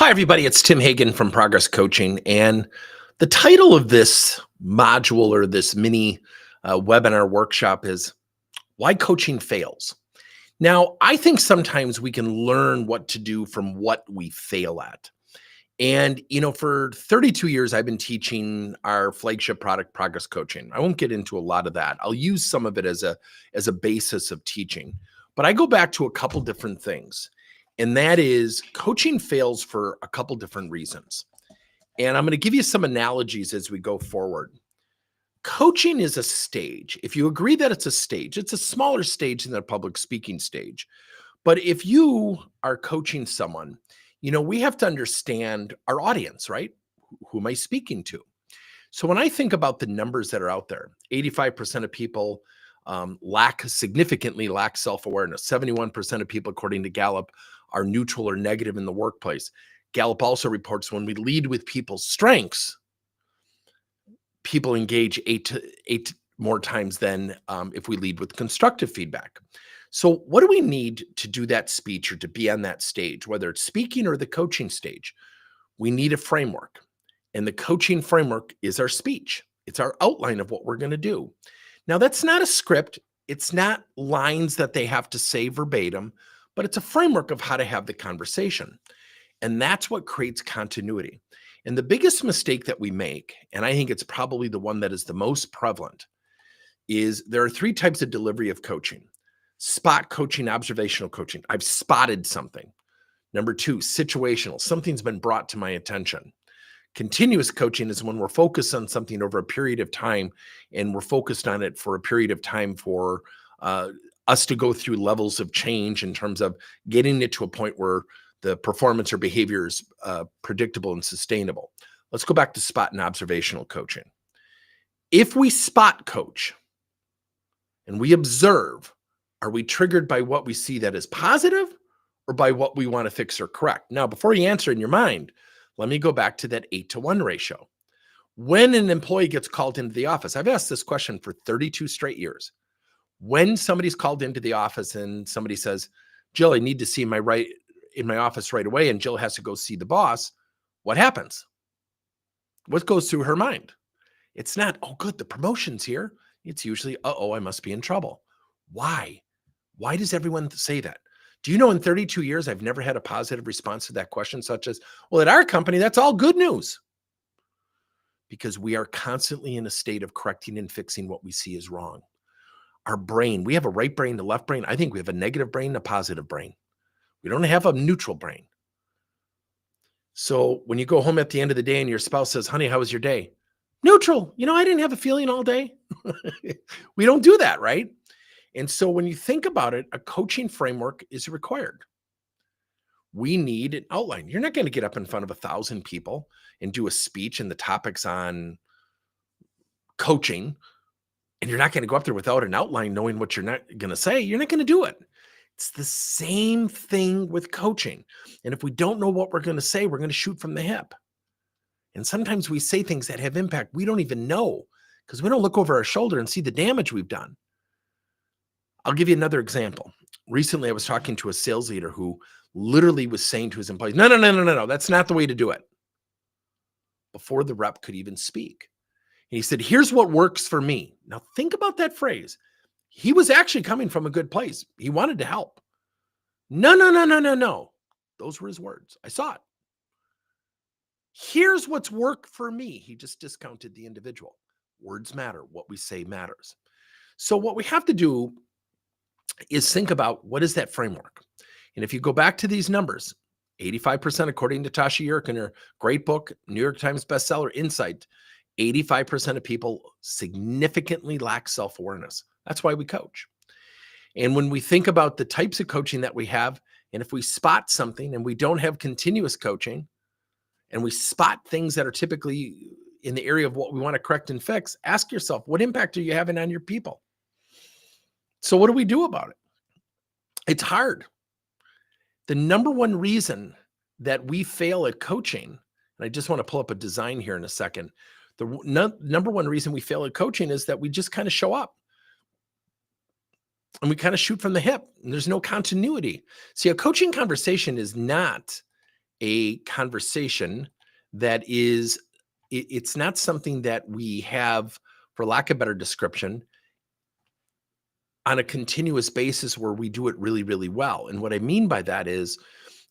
Hi, everybody. It's Tim Hagen from Progress Coaching. And the title of this module or this mini webinar workshop is Why Coaching Fails. Now, I think sometimes we can learn what to do from what we fail at. And, for 32 years, I've been teaching our flagship product, Progress Coaching. I won't get into a lot of that. I'll use some of it as a basis of teaching. But I go back to a couple different things. And that is coaching fails for a couple different reasons. And I'm going to give you some analogies as we go forward. Coaching is a stage. If you agree that it's a stage, it's a smaller stage than the public speaking stage. But if you are coaching someone, we have to understand our audience, right? Who am I speaking to? So when I think about the numbers that are out there, 85% of people significantly lack self-awareness. 71% of people, according to Gallup, are neutral or negative in the workplace. Gallup also reports when we lead with people's strengths, people engage eight more times than if we lead with constructive feedback. So what do we need to do that speech or to be on that stage, whether it's speaking or the coaching stage? We need a framework. And the coaching framework is our speech. It's our outline of what we're going to do. Now, that's not a script. It's not lines that they have to say verbatim, but it's a framework of how to have the conversation. And that's what creates continuity. And the biggest mistake that we make, and I think it's probably the one that is the most prevalent, is there are three types of delivery of coaching: spot coaching, observational coaching. I've spotted something. Number two, situational. Something's been brought to my attention. Continuous coaching is when we're focused on something over a period of time, and we're focused on it for a period of time for us to go through levels of change in terms of getting it to a point where the performance or behavior is predictable and sustainable. Let's go back to spot and observational coaching. If we spot coach and we observe, are we triggered by what we see that is positive or by what we want to fix or correct? Now, before you answer in your mind, let me go back to that 8-to-1 ratio. When an employee gets called into the office, I've asked this question for 32 straight years. When somebody's called into the office and somebody says, Jill, I need to see in my office right away, and Jill has to go see the boss, what happens? What goes through her mind? It's not, oh, good, the promotion's here. It's usually, uh-oh, I must be in trouble. Why? Why does everyone say that? Do you know in 32 years, I've never had a positive response to that question, such as, well, at our company, that's all good news. Because we are constantly in a state of correcting and fixing what we see is wrong. Our brain, we have a right brain, a left brain. I think we have a negative brain, a positive brain. We don't have a neutral brain. So when you go home at the end of the day and your spouse says, honey, how was your day? Neutral. I didn't have a feeling all day. We don't do that, right? And so when you think about it, a coaching framework is required. We need an outline. You're not going to get up in front of 1,000 people and do a speech and the topics on coaching. And you're not going to go up there without an outline, knowing what you're not going to say. You're not going to do it. It's the same thing with coaching. And if we don't know what we're going to say, we're going to shoot from the hip. And sometimes we say things that have impact we don't even know because we don't look over our shoulder and see the damage we've done. I'll give you another example. Recently, I was talking to a sales leader who literally was saying to his employees, no, that's not the way to do it. Before the rep could even speak. And he said, here's what works for me. Now think about that phrase. He was actually coming from a good place. He wanted to help. No. Those were his words. I saw it. Here's what's worked for me. He just discounted the individual. Words matter. What we say matters. So what we have to do is think about what is that framework. And if you go back to these numbers, 85% according to Tasha Eurich in her great book, New York Times bestseller, Insight, 85% of people significantly lack self-awareness. That's why we coach. And when we think about the types of coaching that we have, and if we spot something and we don't have continuous coaching, and we spot things that are typically in the area of what we want to correct and fix, ask yourself, what impact are you having on your people? So what do we do about it? It's hard. The number one reason that we fail at coaching, and I just want to pull up a design here in a second. The number one reason we fail at coaching is that we just kind of show up and we kind of shoot from the hip and there's no continuity. See, a coaching conversation is not a conversation that is, it's not something that we have, for lack of better description, on a continuous basis where we do it really, really well. And what I mean by that is,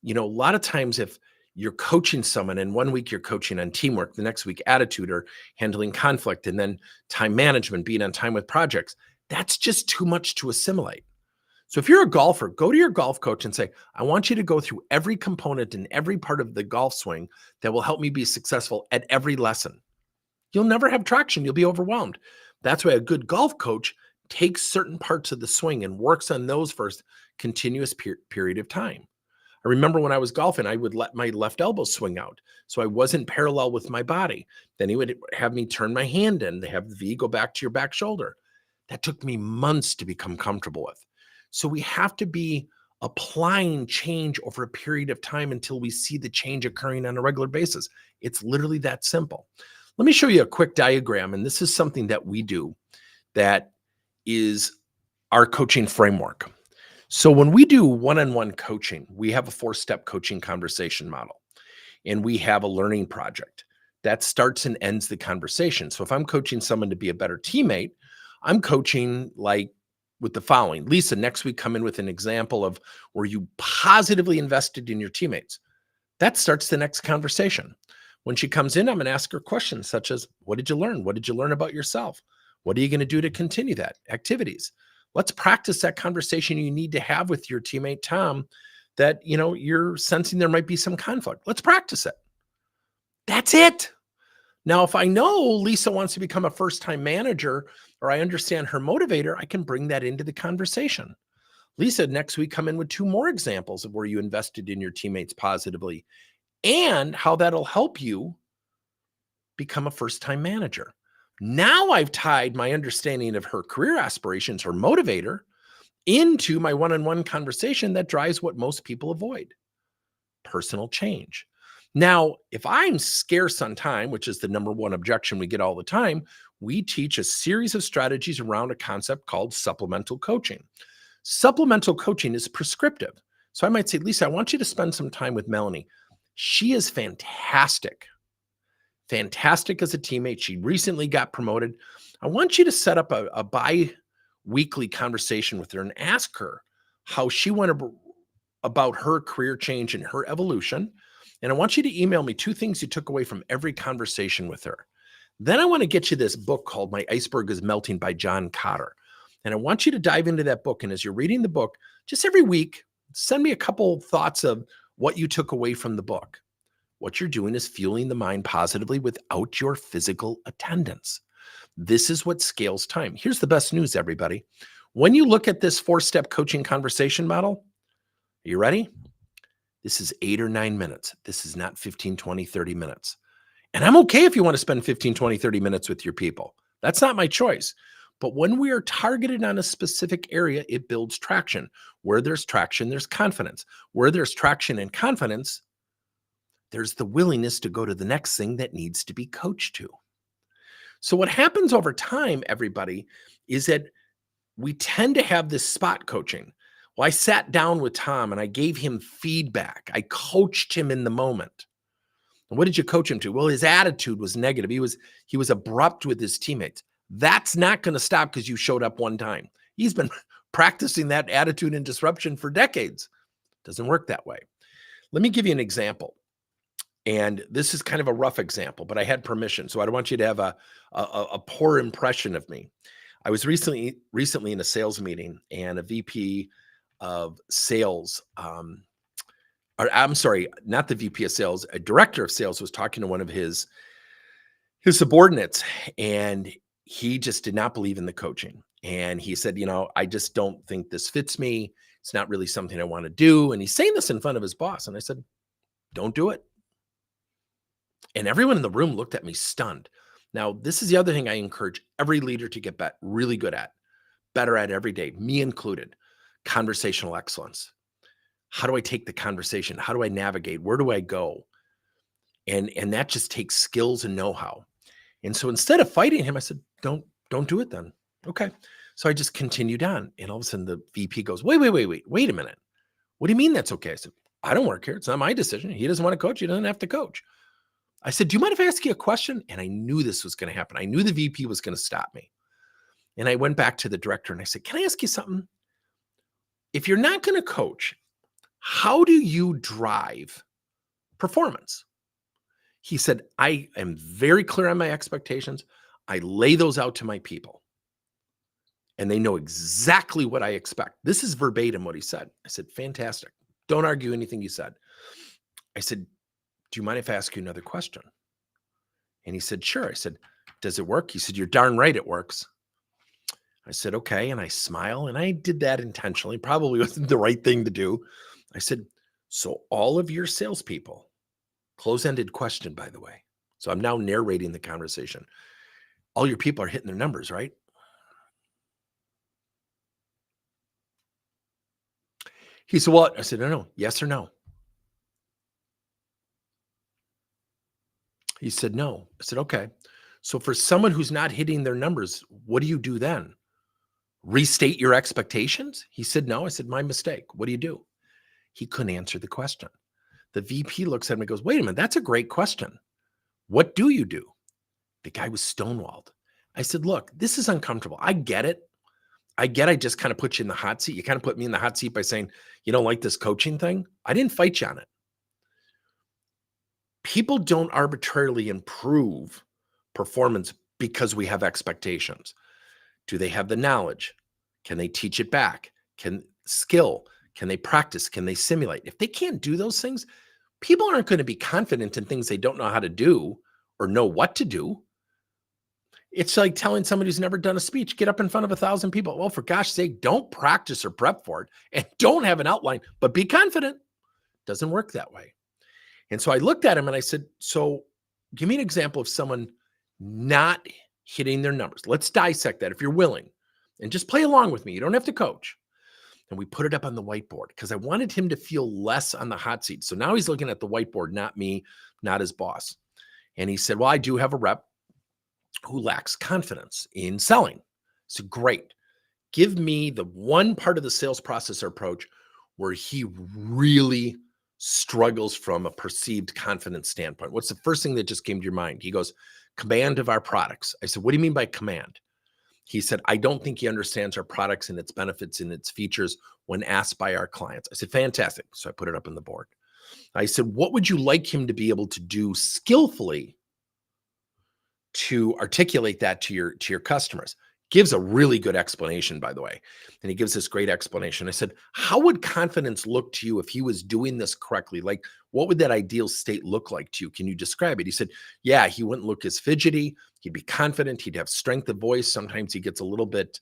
a lot of times if you're coaching someone and one week you're coaching on teamwork, the next week attitude or handling conflict, and then time management, being on time with projects, that's just too much to assimilate. So if you're a golfer, go to your golf coach and say, I want you to go through every component and every part of the golf swing that will help me be successful at every lesson. You'll never have traction. You'll be overwhelmed. That's why a good golf coach takes certain parts of the swing and works on those for a continuous period of time. I remember when I was golfing, I would let my left elbow swing out, so I wasn't parallel with my body. Then he would have me turn my hand in, they have the V, go back to your back shoulder. That took me months to become comfortable with. So we have to be applying change over a period of time until we see the change occurring on a regular basis. It's literally that simple. Let me show you a quick diagram, and this is something that we do that is our coaching framework. So when we do one-on-one coaching, we have a 4-step coaching conversation model, and we have a learning project that starts and ends the conversation. So if I'm coaching someone to be a better teammate, I'm coaching like with the following. Lisa, next week come in with an example of where you positively invested in your teammates. That starts the next conversation. When she comes in, I'm going to ask her questions such as, what did you learn? What did you learn about yourself? What are you going to do to continue that? Activities. Let's practice that conversation you need to have with your teammate, Tom, that, you're sensing there might be some conflict. Let's practice it. That's it. Now, if I know Lisa wants to become a first-time manager, or I understand her motivator, I can bring that into the conversation. Lisa, next week, come in with 2 more examples of where you invested in your teammates positively and how that'll help you become a first-time manager. Now I've tied my understanding of her career aspirations, her motivator, into my one-on-one conversation that drives what most people avoid: personal change. Now, if I'm scarce on time, which is the number one objection we get all the time, we teach a series of strategies around a concept called supplemental coaching. Supplemental coaching is prescriptive. So I might say, Lisa, I want you to spend some time with Melanie. She is fantastic as a teammate. She recently got promoted. I want you to set up a bi-weekly conversation with her and ask her how she went about her career change and her evolution. And I want you to email me 2 things you took away from every conversation with her. Then I want to get you this book called My Iceberg is Melting by John Kotter. And I want you to dive into that book. And as you're reading the book, just every week, send me a couple thoughts of what you took away from the book. What you're doing is fueling the mind positively without your physical attendance. This is what scales time. Here's the best news, everybody. When you look at this 4-step coaching conversation model, are you ready? This is 8 or 9 minutes. This is not 15, 20, 30 minutes. And I'm okay if you want to spend 15, 20, 30 minutes with your people. That's not my choice. But when we are targeted on a specific area, it builds traction. Where there's traction, there's confidence. Where there's traction and confidence, there's the willingness to go to the next thing that needs to be coached to. So what happens over time, everybody, is that we tend to have this spot coaching. Well, I sat down with Tom and I gave him feedback. I coached him in the moment. And what did you coach him to? Well, his attitude was negative. He was abrupt with his teammates. That's not going to stop because you showed up one time. He's been practicing that attitude and disruption for decades. Doesn't work that way. Let me give you an example. And this is kind of a rough example, but I had permission, so I don't want you to have a poor impression of me. I was recently in a sales meeting, and a VP of sales, or I'm sorry, not the VP of sales, a director of sales was talking to one of his subordinates, and he just did not believe in the coaching. And he said, I just don't think this fits me. It's not really something I want to do. And he's saying this in front of his boss. And I said, don't do it. And everyone in the room looked at me stunned. Now, this is the other thing I encourage every leader to get really good at, better at every day, me included: conversational excellence. How do I take the conversation? How do I navigate? Where do I go? And that just takes skills and know-how. And so instead of fighting him, I said, don't do it then. Okay. So I just continued on. And all of a sudden the VP goes, wait a minute. What do you mean that's okay? I said, I don't work here. It's not my decision. He doesn't want to coach. He doesn't have to coach. I said, do you mind if I ask you a question? And I knew this was going to happen. I knew the VP was going to stop me. And I went back to the director and I said, can I ask you something? If you're not going to coach, how do you drive performance? He said, I am very clear on my expectations. I lay those out to my people and they know exactly what I expect. This is verbatim what he said. I said, fantastic. Don't argue anything you said. I said, do you mind if I ask you another question? And he said, sure. I said, does it work? He said, you're darn right it works. I said, okay. And I smile, and I did that intentionally. Probably wasn't the right thing to do. I said, so all of your salespeople, close-ended question, by the way. So I'm now narrating the conversation. All your people are hitting their numbers, right? He said, what? I said, no, yes or no. He said, no. I said, okay. So for someone who's not hitting their numbers, what do you do then? Restate your expectations? He said, no. I said, my mistake. What do you do? He couldn't answer the question. The VP looks at him and goes, wait a minute, that's a great question. What do you do? The guy was stonewalled. I said, look, this is uncomfortable. I get it. I just kind of put you in the hot seat. You kind of put me in the hot seat by saying, you don't like this coaching thing. I didn't fight you on it. People don't arbitrarily improve performance because we have expectations. Do they have the knowledge? Can they teach it back? Can they practice? Can they simulate? If they can't do those things, people aren't going to be confident in things they don't know how to do or know what to do. It's like telling somebody who's never done a speech, get up in front of 1,000 people. Well, for gosh sake, don't practice or prep for it and don't have an outline, but be confident. Doesn't work that way. And so I looked at him and I said, so give me an example of someone not hitting their numbers. Let's dissect that if you're willing and just play along with me. You don't have to coach. And we put it up on the whiteboard because I wanted him to feel less on the hot seat. So now he's looking at the whiteboard, not me, not his boss. And he said, well, I do have a rep who lacks confidence in selling. So great. Give me the one part of the sales process or approach where he really struggles from a perceived confidence standpoint. What's the first thing that just came to your mind? He goes, command of our products. I said, what do you mean by command? He said, I don't think he understands our products and its benefits and its features when asked by our clients. I said, fantastic. So I put it up on the board. I said, what would you like him to be able to do skillfully to articulate that to your customers? Gives a really good explanation, by the way. And he gives this great explanation. I said, how would confidence look to you if he was doing this correctly? Like, what would that ideal state look like to you? Can you describe it? He said, yeah, he wouldn't look as fidgety. He'd be confident. He'd have strength of voice. Sometimes he gets a little bit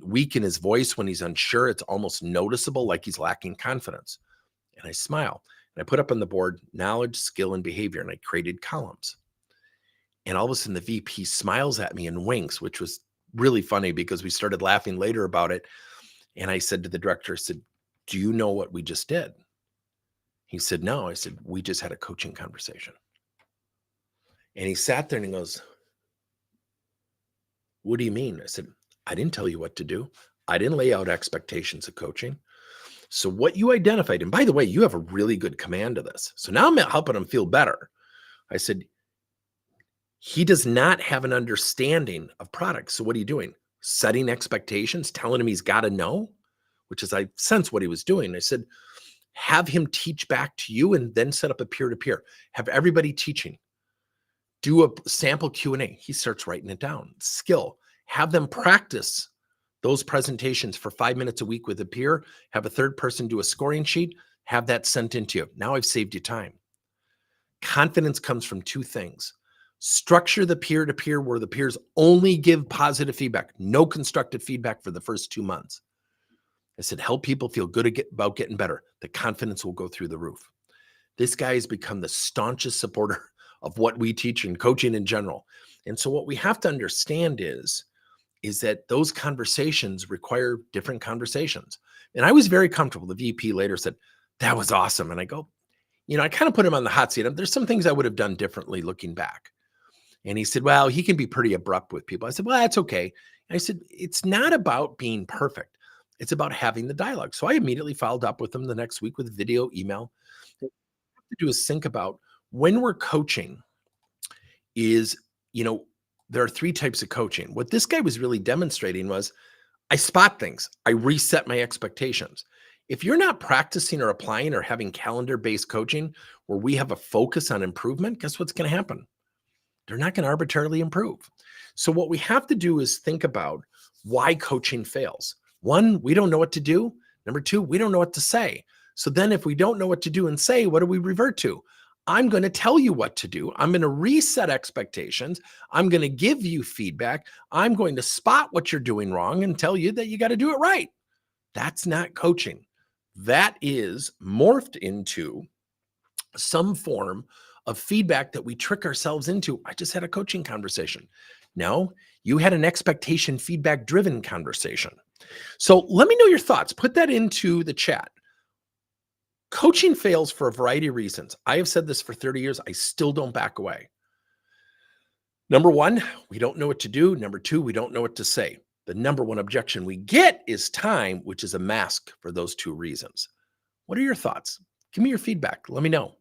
weak in his voice when he's unsure. It's almost noticeable, like he's lacking confidence. And I smile. And I put up on the board knowledge, skill, and behavior. And I created columns. And all of a sudden, the VP smiles at me and winks, which was really funny because we started laughing later about it. And I said to the director, I said, do you know what we just did? He said, no. I said, we just had a coaching conversation. And he sat there and he goes, what do you mean? I said, I didn't tell you what to do. I didn't lay out expectations of coaching. So what you identified, and by the way, you have a really good command of this. So now I'm helping him feel better. I said, he does not have an understanding of products. So what are you doing? Setting expectations, telling him he's got to know, which is I sense what he was doing. I said, have him teach back to you and then set up a peer-to-peer. Have everybody teaching. Do a sample Q&A. He starts writing it down. Skill. Have them practice those presentations for 5 minutes a week with a peer. Have a third person do a scoring sheet. Have that sent into you. Now I've saved you time. Confidence comes from two things. Structure the peer-to-peer where the peers only give positive feedback, no constructive feedback for the first 2 months. I said, help people feel good about getting better. The confidence will go through the roof. This guy has become the staunchest supporter of what we teach in coaching in general. And so what we have to understand is that those conversations require different conversations. And I was very comfortable. The VP later said, that was awesome. And I go, I kind of put him on the hot seat. There's some things I would have done differently looking back. And he said, well, he can be pretty abrupt with people. I said, well, that's okay. And I said, it's not about being perfect. It's about having the dialogue. So I immediately followed up with them the next week with video, email. What we have to do is think about when we're coaching is, you know, there are three types of coaching. What this guy was really demonstrating was I spot things, I reset my expectations. If you're not practicing or applying or having calendar based coaching where we have a focus on improvement, guess what's going to happen? They're not going to arbitrarily improve. So, what we have to do is think about why coaching fails. One, we don't know what to do. Number two, we don't know what to say. So, then if we don't know what to do and say, what do we revert to? I'm going to tell you what to do. I'm going to reset expectations. I'm going to give you feedback. I'm going to spot what you're doing wrong and tell you that you got to do it right. That's not coaching. That is morphed into some form of feedback that we trick ourselves into. I just had a coaching conversation. No, you had an expectation feedback driven conversation. So let me know your thoughts. Put that into the chat. Coaching fails for a variety of reasons. I have said this for 30 years. I still don't back away. Number one, we don't know what to do. Number two, we don't know what to say. The number one objection we get is time, which is a mask for those two reasons. What are your thoughts? Give me your feedback. Let me know.